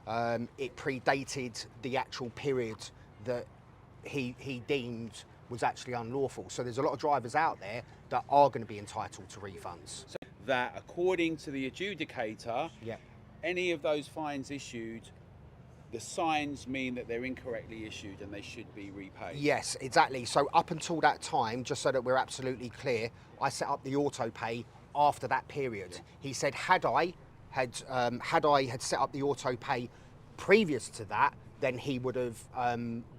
it predated the actual period that he deemed was actually unlawful. So there's a lot of drivers out there that are going to be entitled to refunds. So that according to the adjudicator, yeah, any of those fines issued, the signs mean that they're incorrectly issued and they should be repaid. Yes, exactly. So up until that time, just so that we're absolutely clear, I set up the auto pay after that period. Yeah. He said had I had set up the auto pay previous to that, then he would have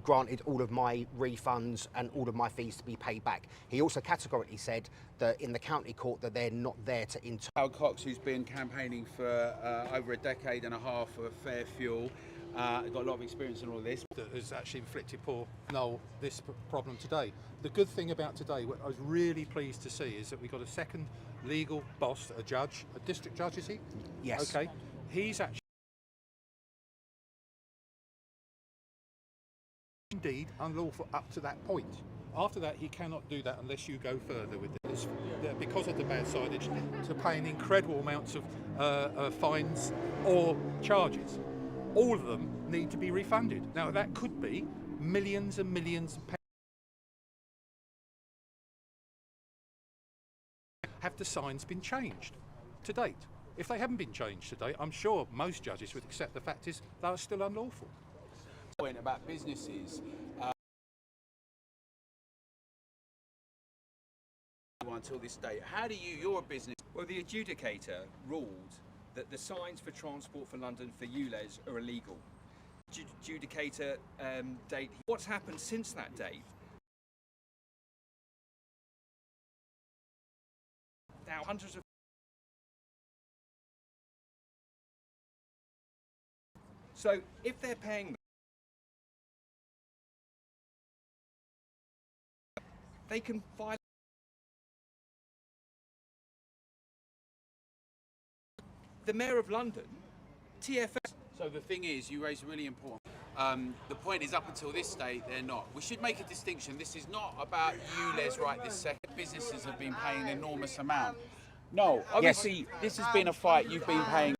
granted all of my refunds and all of my fees to be paid back. He also categorically said that in the county court that they're not there to Noel Willcox, who's been campaigning for over a decade and a half for fair fuel, got a lot of experience in all this. That has actually inflicted poor Noel this problem today. The good thing about today, what I was really pleased to see, is that we got a second legal boss, a judge, a district judge, is he? Yes. Okay. He's actually indeed unlawful up to that point. After that, he cannot do that unless you go further with this. Because of the bad signage, to paying incredible amounts of fines or charges. All of them need to be refunded. Now that could be millions and millions of pounds. Have the signs been changed to date? If they haven't been changed to date, I'm sure most judges would accept the fact is they are still unlawful. Point about businesses. Until this day, how do you're a business? Well, the adjudicator ruled that the signs for Transport for London for LEZ are illegal. Adjudicator date. What's happened since that date? Now hundreds of. So if they're paying, they can file. The Mayor of London, TFL. So the thing is, you raise really important. The point is, up until this date, they're not. We should make a distinction. This is not about LEZ right this second. Businesses have been paying an enormous amount. No, obviously, yes. This has been a fight you've been paying.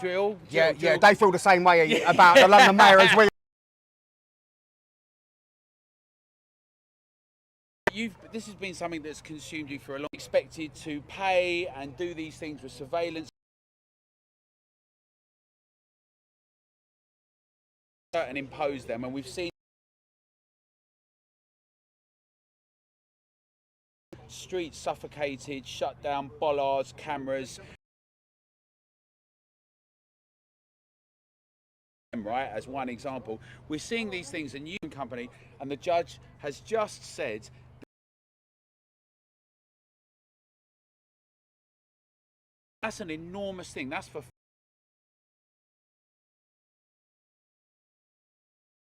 Drill. Yeah, they feel the same way about the London Mayor as well. This has been something that's consumed you for a long. Expected to pay and do these things with surveillance and impose them, and we've seen streets suffocated, shut down, bollards, cameras. Right, as one example, we're seeing these things. A new company, and the judge has just said. That's an enormous thing. That's for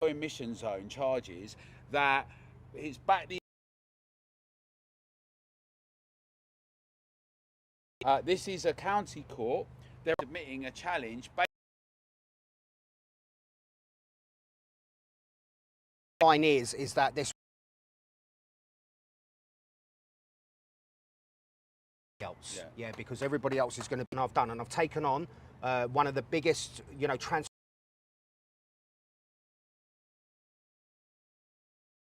emission zone charges. That it's back the. This is a county court. They're submitting a challenge. Line is that this. Else. Yeah, because everybody else is going to. And I've done, and I've taken on one of the biggest,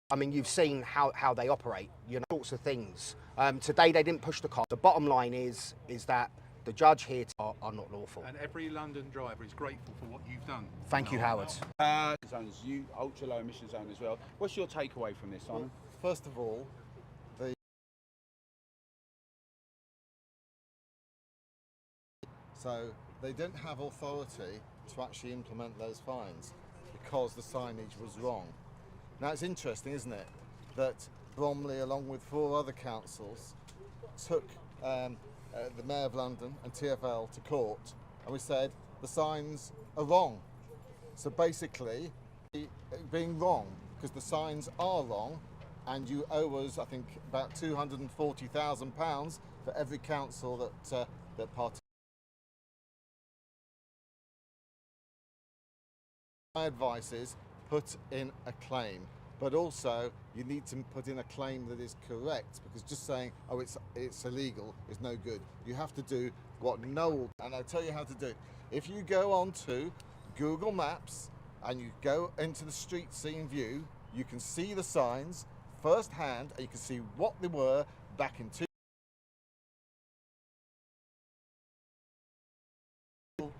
I mean, you've seen how they operate, sorts of things. Today they didn't push the car. The bottom line is that the judge here are not lawful. And every London driver is grateful for what you've done. Thank you, Howard. Zones, you ultra low emission zone as well. What's your takeaway from this, Simon? Well, first of all, so they don't have authority to actually implement those fines because the signage was wrong. Now it's interesting, isn't it, that Bromley, along with 4 other councils, took the Mayor of London and TfL to court, and we said the signs are wrong. So basically, being wrong, because the signs are wrong, and you owe us, I think, about £240,000 for every council that participates. My advice is put in a claim, but also you need to put in a claim that is correct, because just saying, oh, it's illegal is no good. You have to do what Noel, and I'll tell you how to do it. If you go on to Google Maps and you go into the street scene view, you can see the signs firsthand and you can see what they were back in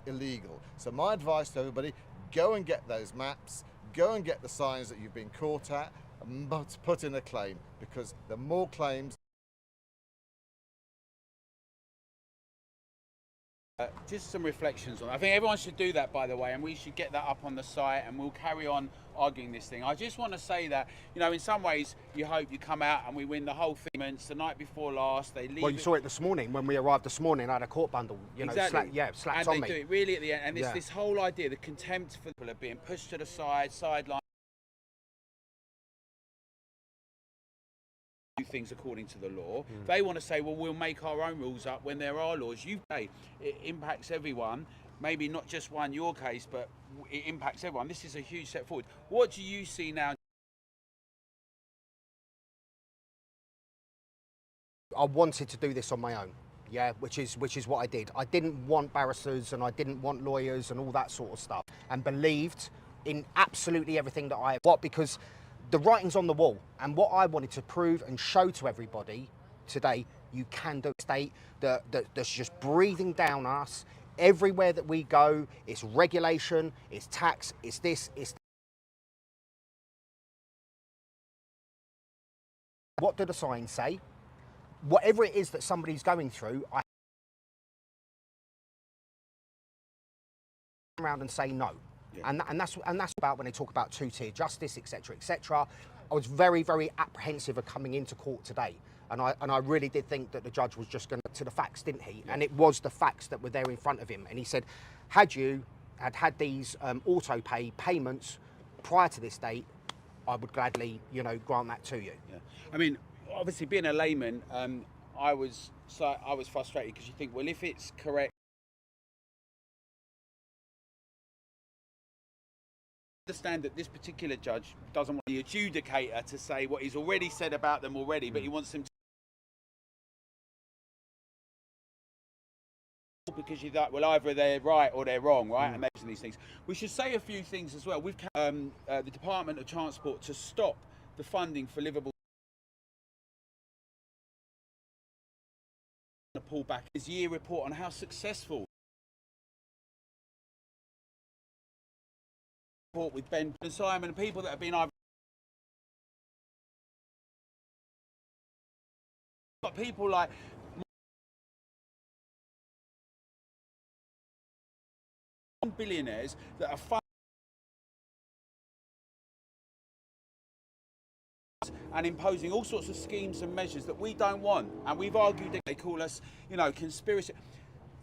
illegal. So my advice to everybody, go and get those maps, go and get the signs that you've been caught at, and put in a claim, because the more claims. Just some reflections on it. I think everyone should do that, by the way, and we should get that up on the site, and we'll carry on arguing this thing. I just want to say that, you know, in some ways, you hope you come out and we win the whole thing. It's the night before last. They leave. Well, you saw it this morning when we arrived this morning. I had a court bundle, you know, slapped on me. And they do it really at the end. And it's this whole idea, the contempt for people are being pushed to the sideline. Do things according to the law. They want to say, well, we'll make our own rules up when there are laws. You say it impacts everyone, maybe not just one your case, but it impacts everyone. This is a huge step forward. What do you see now? I wanted to do this on my own, yeah, which is what I did. I didn't want barristers and I didn't want lawyers and all that sort of stuff, and believed in absolutely everything that I want, because the writing's on the wall, and what I wanted to prove and show to everybody today, you can do a state that's just breathing down us everywhere that we go. It's regulation, it's tax, it's this, it's that. What do the signs say? Whatever it is that somebody's going through, I come around and say no. Yeah. And that's about when they talk about two-tier justice, etc., etc. I was very, very apprehensive of coming into court today, and I really did think that the judge was just going to the facts, didn't he? Yeah. And it was the facts that were there in front of him. And he said, had you had these auto pay payments prior to this date, I would gladly, you know, grant that to you. Yeah. I mean, obviously, being a layman, I was frustrated, because you think, well, if it's correct. Understand that this particular judge doesn't want the adjudicator to say what he's already said about them already, but he wants them to, because you thought, well, either they're right or they're wrong, right? And they're using these things. We should say a few things as well. We've the Department of Transport to stop the funding for livable. Pull back his year report on how successful. With Ben and Simon, people that have been either. Got people like billionaires that are funding and imposing all sorts of schemes and measures that we don't want, and we've argued that they call us, you know, conspiracy.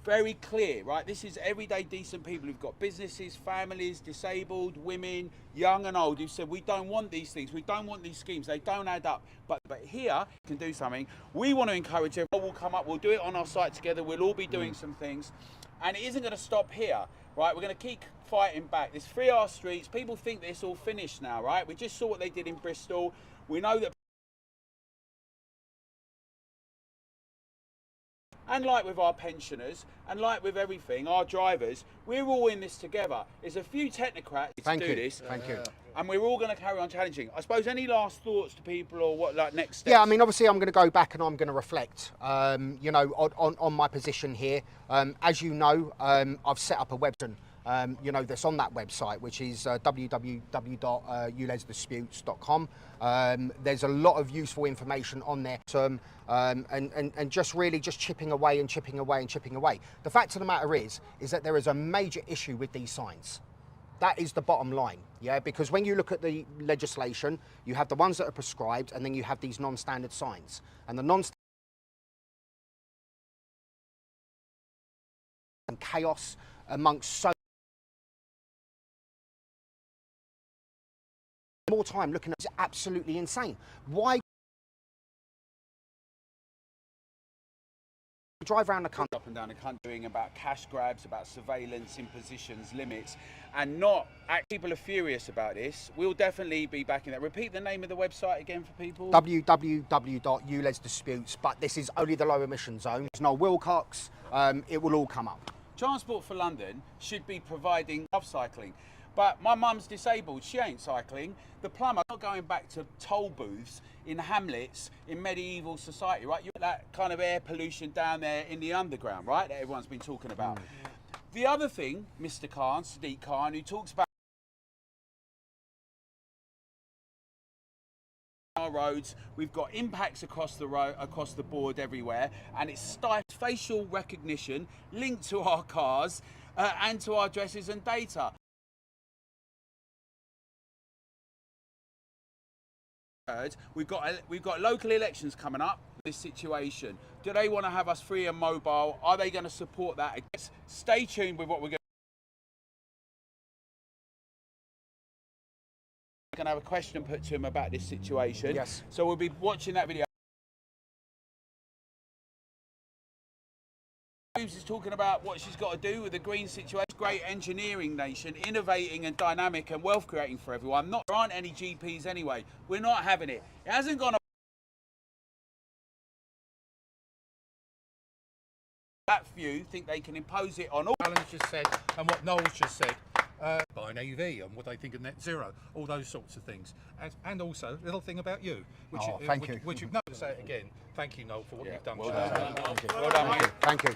Very clear, right? This is everyday decent people who've got businesses, families, disabled, women, young and old, who said, we don't want these things, we don't want these schemes, they don't add up. But here, you can do something. We want to encourage everyone. We'll come up, we'll do it on our site together, we'll all be doing some things. And it isn't going to stop here, right? We're going to keep fighting back. There's 3 hour streets. People think that it's all finished now, right? We just saw what they did in Bristol. We know that. And like with our pensioners, and like with everything, our drivers, we're all in this together. There's a few technocrats to do this. Thank you. And we're all going to carry on challenging. I suppose, any last thoughts to people, or what, like, next steps? Yeah, I mean, obviously I'm going to go back and I'm going to reflect, you know, on my position here. As you know, I've set up a website, you know, that's on that website, which is www.ulezdisputes.com. There's a lot of useful information on there, and just really just chipping away and chipping away and chipping away. The fact of the matter is that there is a major issue with these signs. That is the bottom line, yeah, because when you look at the legislation, you have the ones that are prescribed, and then you have these non-standard signs, and the non-standard and chaos amongst so more time looking at, it's absolutely insane. Why Drive around the country. Up and down the country doing about cash grabs, about surveillance, impositions, limits, and not. People are furious about this. We'll definitely be backing that. Repeat the name of the website again for people. www.ULEZ disputes, but this is only the low emission zone. There's Noel Willcox. It will all come up. Transport for London should be providing upcycling. But my mum's disabled, she ain't cycling. The plumber, not going back to toll booths in hamlets in medieval society, right? You get that kind of air pollution down there in the underground, right? That everyone's been talking about. The other thing, Mr. Khan, Sadiq Khan, who talks about our roads, we've got impacts across the road, across the board everywhere, and it's stifles facial recognition linked to our cars and to our addresses and data. We've got local elections coming up. This situation, do they want to have us free and mobile? Are they going to support that? Stay tuned with what we're going to have a question put to him about this situation. Yes. So we'll be watching that video. Is talking about what she's got to do with the green situation. Great engineering nation, innovating and dynamic and wealth creating for everyone. There aren't any GPs anyway. We're not having it. It hasn't gone. That few think they can impose it on all. Alan's just said, and what Noel's just said, buy an EV and what they think of net zero, all those sorts of things. And also, a little thing about you, which thank you. Which you've not to say it again. Thank you, Noel, for what you've done. Well done. Thank you. Well done, mate. Thank you.